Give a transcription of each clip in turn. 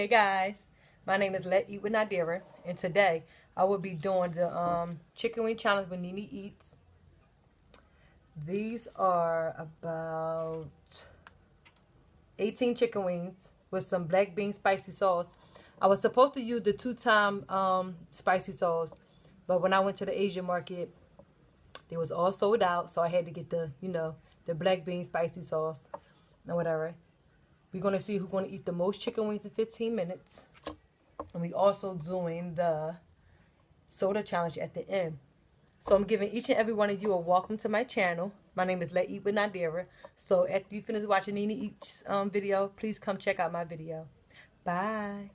Hey guys, my name is Let Eat with Nadira, and today I will be doing the chicken wing challenge with Nene Eats. These are about 18 chicken wings with some black bean spicy sauce. I was supposed to use the two-time spicy sauce, but when I went to the Asian market, they was all sold out, so I had to get the, the black bean spicy sauce or whatever. We're going to see who's going to eat the most chicken wings in 15 minutes. And we also doing the soda challenge at the end. So I'm giving each and every one of you a welcome to my channel. My name is Let Eat with Nadira. So after you finish watching Nene Eats video, please come check out my video. Bye.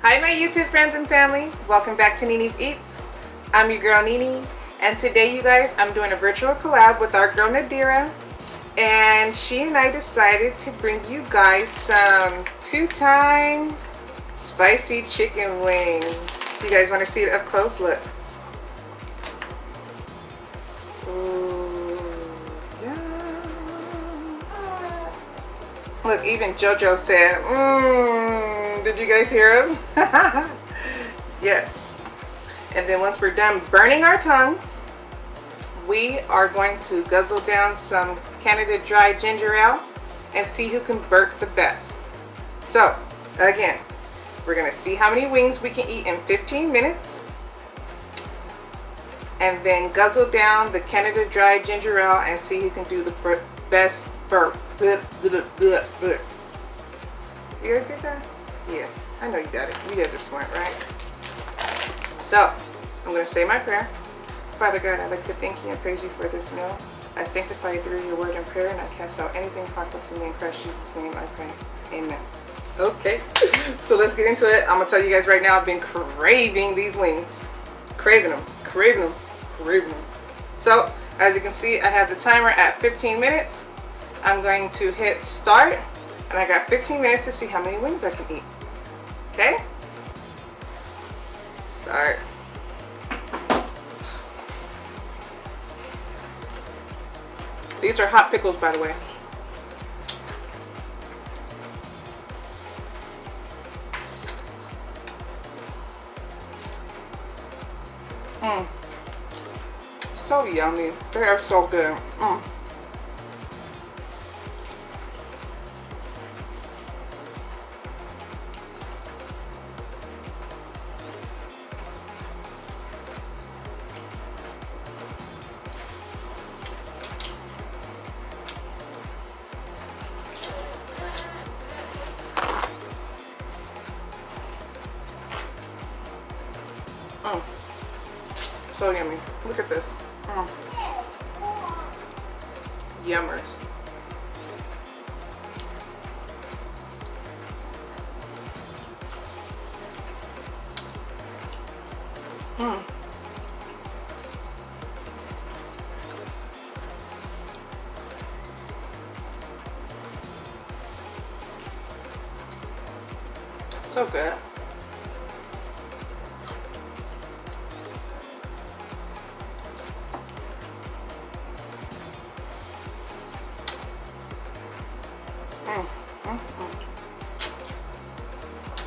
Hi my YouTube friends and family, welcome back to Nene's Eats. I'm your girl Nene, and today you guys, I'm doing a virtual collab with our girl Nadira, and she and I decided to bring you guys some two-time spicy chicken wings. You guys want to see it up close? Look. Ooh, yeah. Look, even JoJo said, did you guys hear him? Yes. And then once we're done burning our tongues, we are going to guzzle down some Canada Dry ginger ale and see who can burp the best. So, again, we're going to see how many wings we can eat in 15 minutes. And then guzzle down the Canada Dry ginger ale and see who can do the best burp. You guys get that? Yeah, I know you got it. You guys are smart, right? So, I'm going to say my prayer. Father God, I'd like to thank you and praise you for this meal. I sanctify you through your word and prayer, and I cast out anything harmful to me in Christ Jesus' name, I pray. Amen. Okay, so let's get into it. I'm going to tell you guys right now, I've been craving these wings. Craving them, craving them, craving them. So, as you can see, I have the timer at 15 minutes. I'm going to hit start, and I got 15 minutes to see how many wings I can eat. Okay? Start. These are hot pickles, by the way. So yummy. They are so good. So yummy. Look at this. Yummers. So good.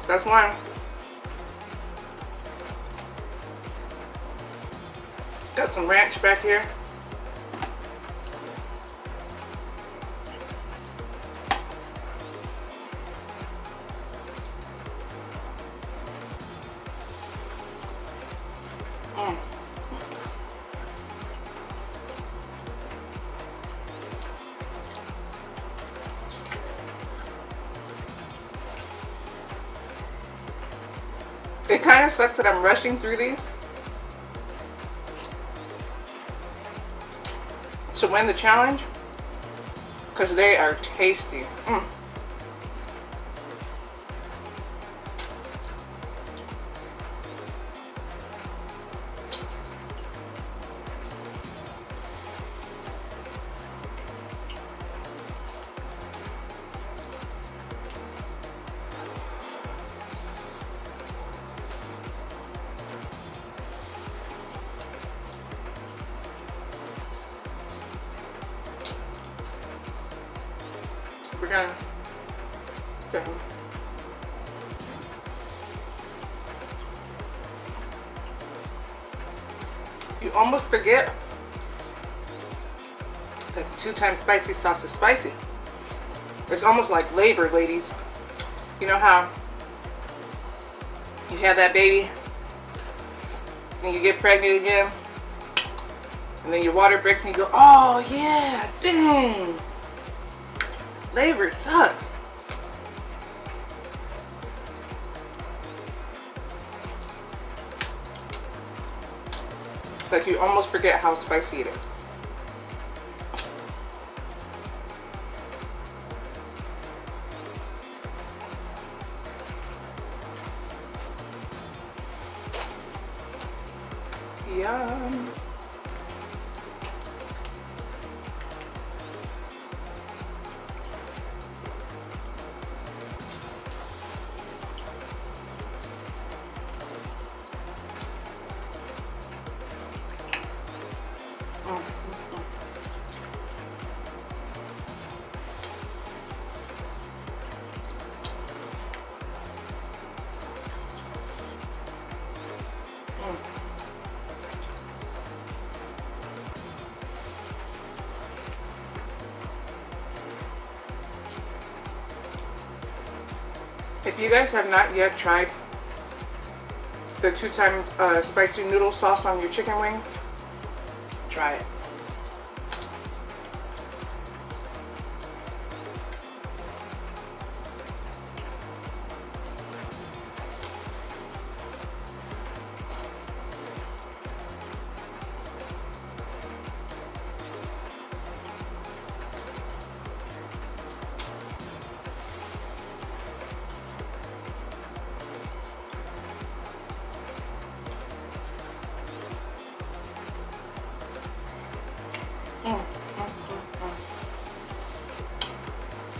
That's one. Got some ranch back here. It kind of sucks that I'm rushing through these to win the challenge because they are tasty. again. Okay. You almost forget that the 2 times spicy sauce is spicy. It's almost like labor, ladies. You know how you have that baby and you get pregnant again and then your water breaks and you go, oh yeah, dang, labor sucks. Like you almost forget how spicy it is. Yum. If you guys have not yet tried the 2 time spicy noodle sauce on your chicken wings, try it.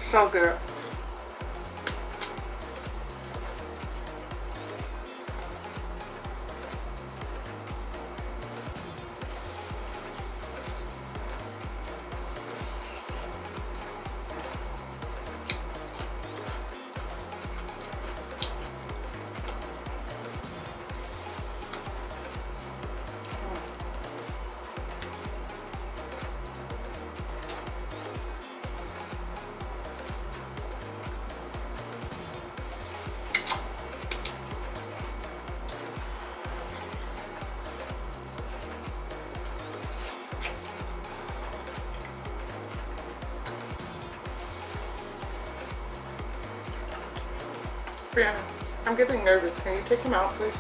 So good. Brianna, I'm getting nervous. Can you take him out, please?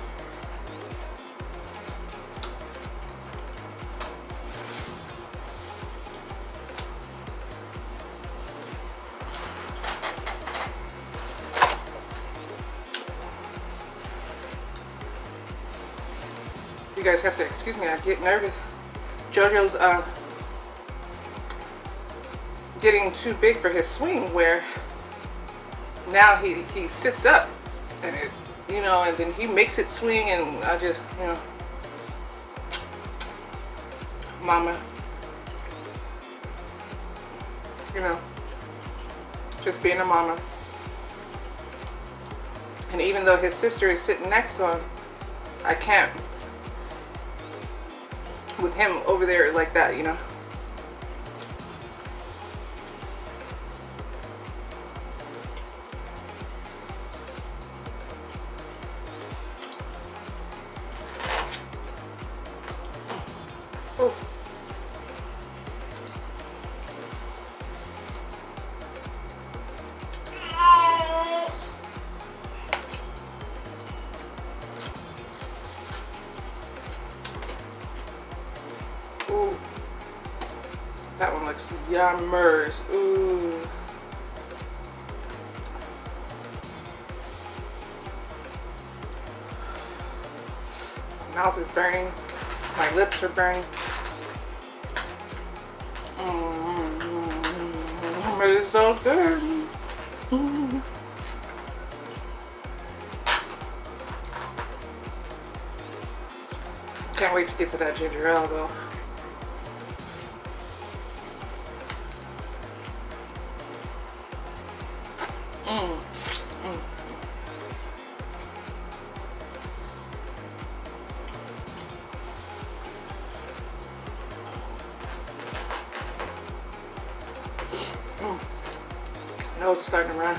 You guys have to excuse me, I get nervous. JoJo's getting too big for his swing, where now he sits up and it, you know, and then he makes it swing, and I just, you know, mama, you know, just being a mama. And even though his sister is sitting next to him, I can't with him over there like that, you know. Oh. Ooh, that one looks yummers. Ooh. My mouth is burning. My lips are burning. But it's so good. Can't wait to get to that ginger ale though. nose is starting to run.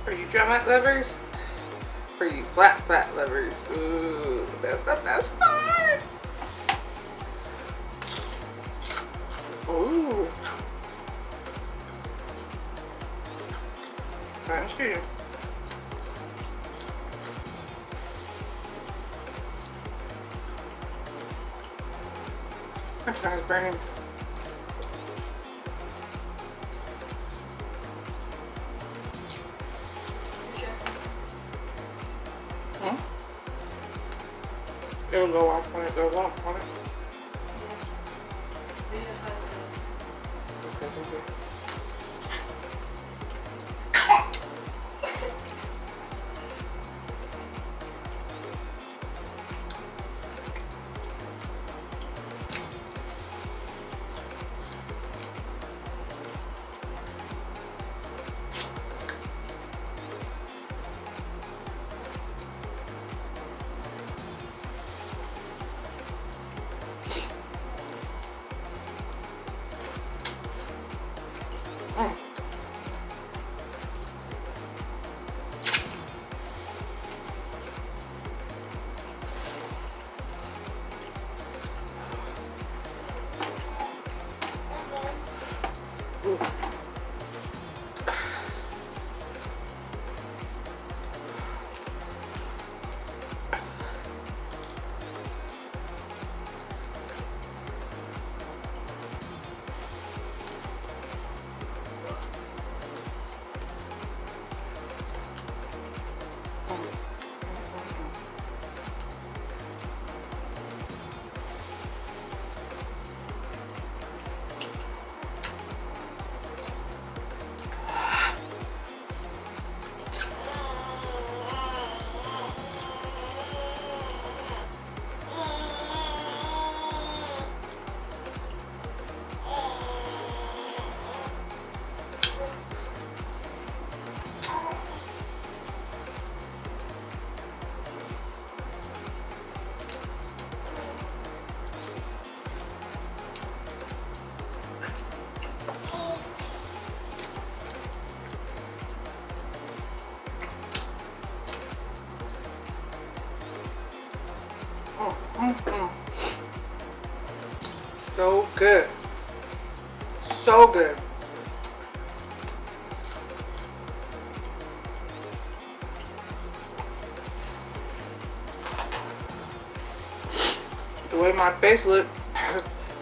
For you drumette lovers, for you flat lovers, ooh, that's the best part. Ooh. Thank you. My tongue's burning. It'll go off when it goes off, won't it? Okay, thank you. So good. So good. The way my face looked,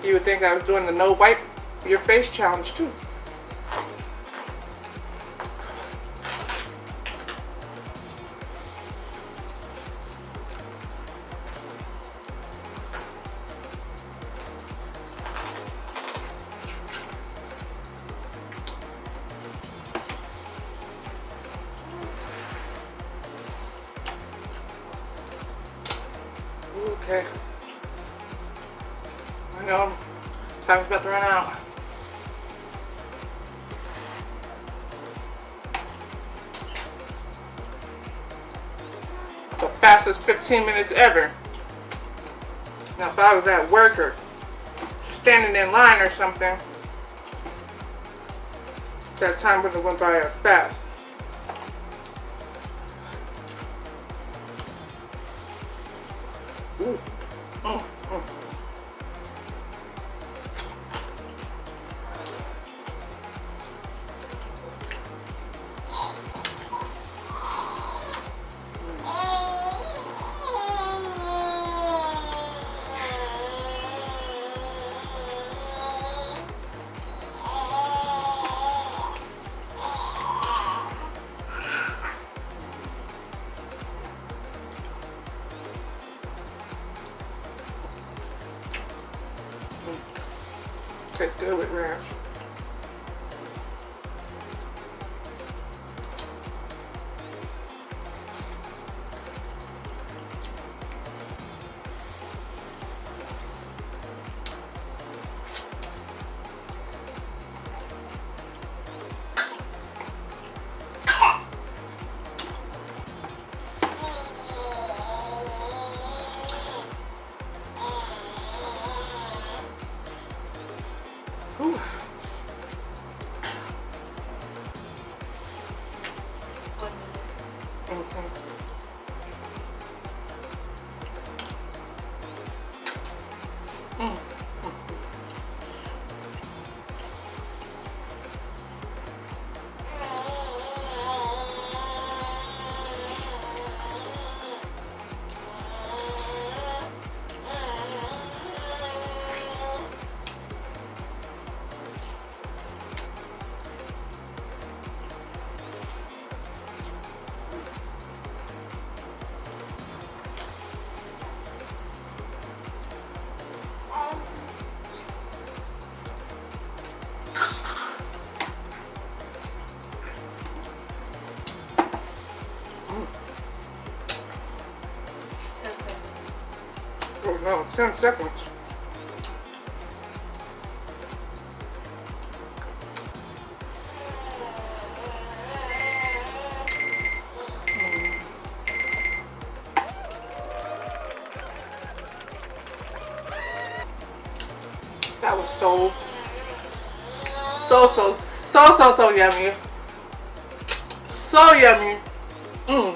you would think I was doing the no wipe your face challenge too. Okay. I know time's about to run out. The fastest 15 minutes ever. Now if I was at work or standing in line or something, that time wouldn't have went by as fast. Ooh. Tastes good with ranch. Ooh. Okay. Oh no, 10 seconds. That was so yummy. So yummy. Mmm.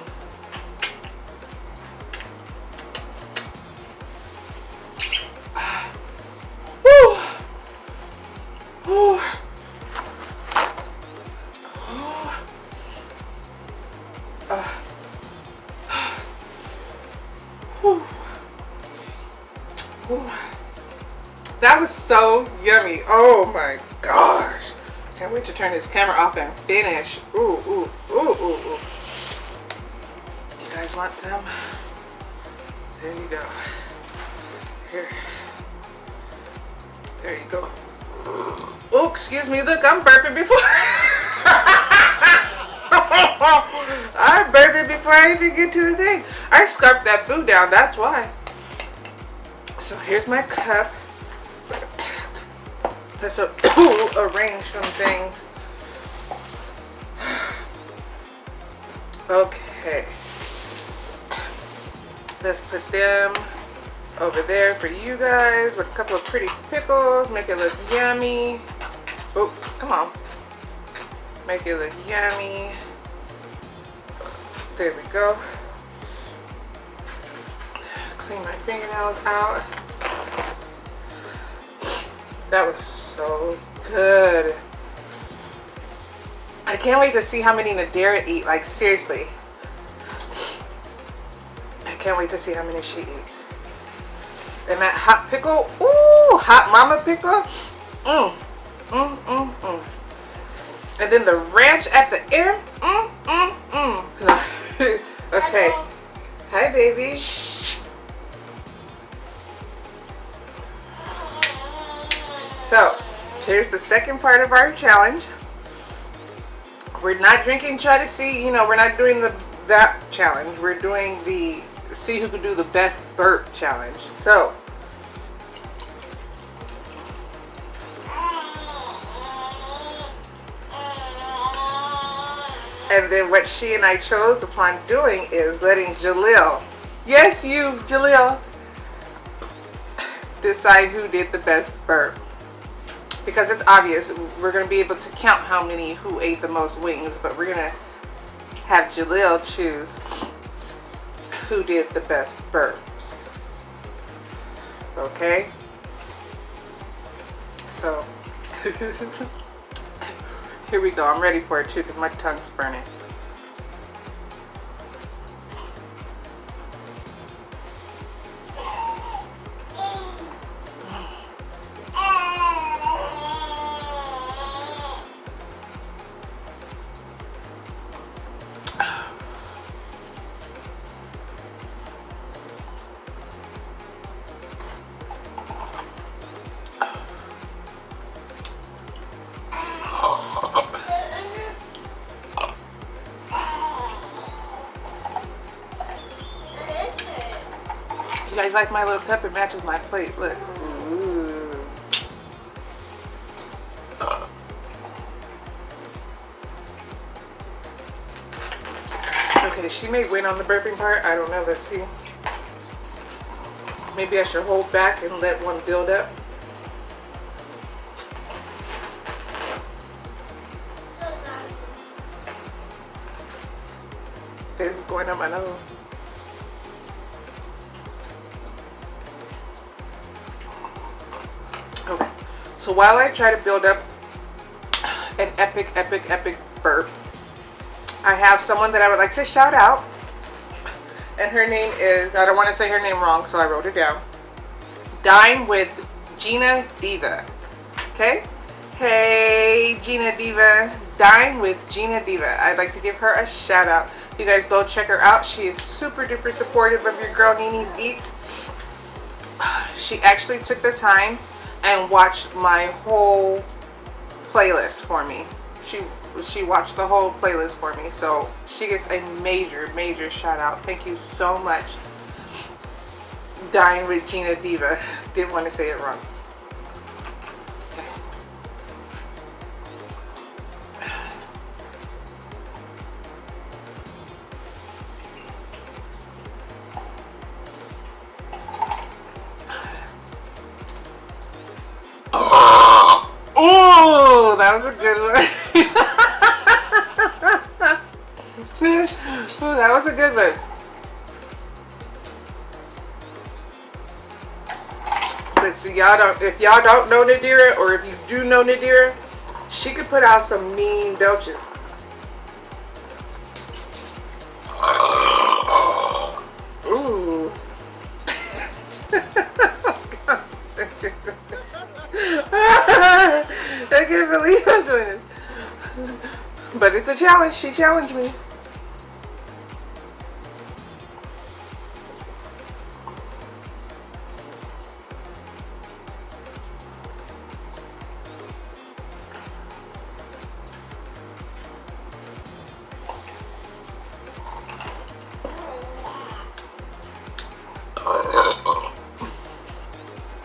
That was so yummy. Oh my gosh. Can't wait to turn this camera off and finish. Ooh, ooh, ooh, ooh, ooh. You guys want some? There you go. Here. There you go. Oh, excuse me. Look, I'm burping before. I'm burping before I even get to the thing. I scarfed that food down. That's why. So here's my cup. Let's arrange some things. Okay. Let's put them over there for you guys with a couple of pretty pickles. Make it look yummy. Oh, come on. Make it look yummy. There we go. Clean my fingernails out. That was so good. I can't wait to see how many Nadira eat. Like, seriously. I can't wait to see how many she eats. And that hot pickle. Ooh, hot mama pickle. Mmm. Mmm, mmm, mmm. And then the ranch at the end. Mmm, mmm, mmm. Okay. Hello. Hi, baby. So, here's the second part of our challenge. We're not drinking try to see, you know, we're not doing that challenge. We're doing the see who can do the best burp challenge. So, and then what she and I chose upon doing is letting Jalil, yes you, Jalil, decide who did the best burp. Because it's obvious, we're going to be able to count how many who ate the most wings, but we're going to have Jalil choose who did the best burps. Okay? So, here we go. I'm ready for it too because my tongue's burning. just like my little cup. It matches my plate. Look. Ooh. Okay, she may win on the burping part. I don't know. Let's see. Maybe I should hold back and let one build up. This is going up my nose. Okay, so while I try to build up an epic burp, I have someone that I would like to shout out. And her name is, I don't want to say her name wrong, so I wrote it down. Dine with Gina Diva. Okay? Hey, Gina Diva. Dine with Gina Diva. I'd like to give her a shout out. You guys go check her out. She is super duper supportive of your girl Nini's Eats. She actually took the time and watched my whole playlist for me. She watched the whole playlist for me, so she gets a major shout out. Thank you so much. Dine with Gina Diva. Didn't want to say it wrong. Okay. Oh, that was a good one. Oh, that was a good one. But see, if y'all don't know Nadira, or if you do know Nadira, she could put out some mean belches. Ooh. I can't believe I'm doing this. But it's a challenge. She challenged me.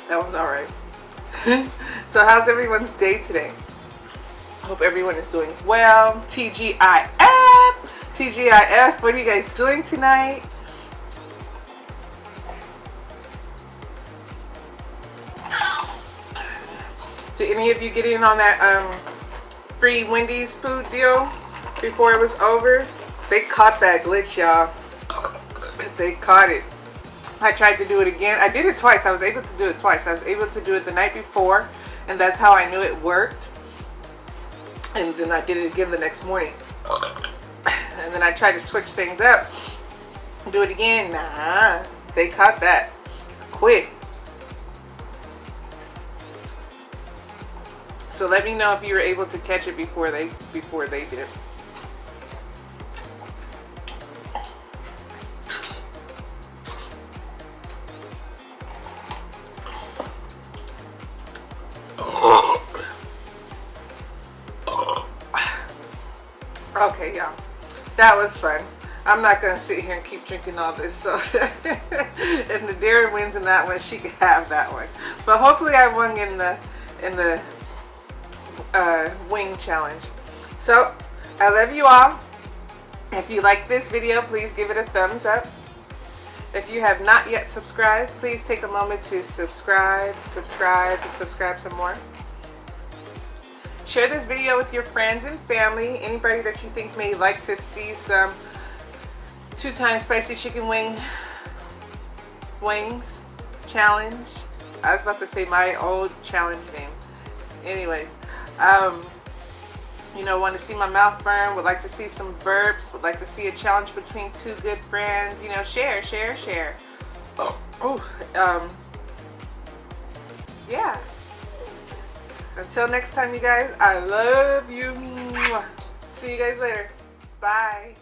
That was alright. So how's everyone's day today? Hope everyone is doing well. TGIF! TGIF, what are you guys doing tonight? Did any of you get in on that free Wendy's food deal before it was over? They caught that glitch, y'all. They caught it. I tried to do it again. I did it twice. I was able to do it twice. I was able to do it the night before, and that's how I knew it worked. And then I did it again the next morning. And then I tried to switch things up. Do it again. Nah, they caught that quick. So let me know if you were able to catch it before they did. Okay, y'all, that was fun. I'm not gonna sit here and keep drinking all this soda. If Nadira wins in that one, she can have that one. But hopefully, I won in the wing challenge. So I love you all. If you like this video, please give it a thumbs up. If you have not yet subscribed, please take a moment to subscribe some more. Share this video with your friends and family. Anybody that you think may like to see some 2-time spicy chicken wings challenge. I was about to say my old challenge name. Anyways, you know, want to see my mouth burn, would like to see some burps, would like to see a challenge between 2 good friends. You know, share. Yeah. Until next time, you guys, I love you. See you guys later. Bye.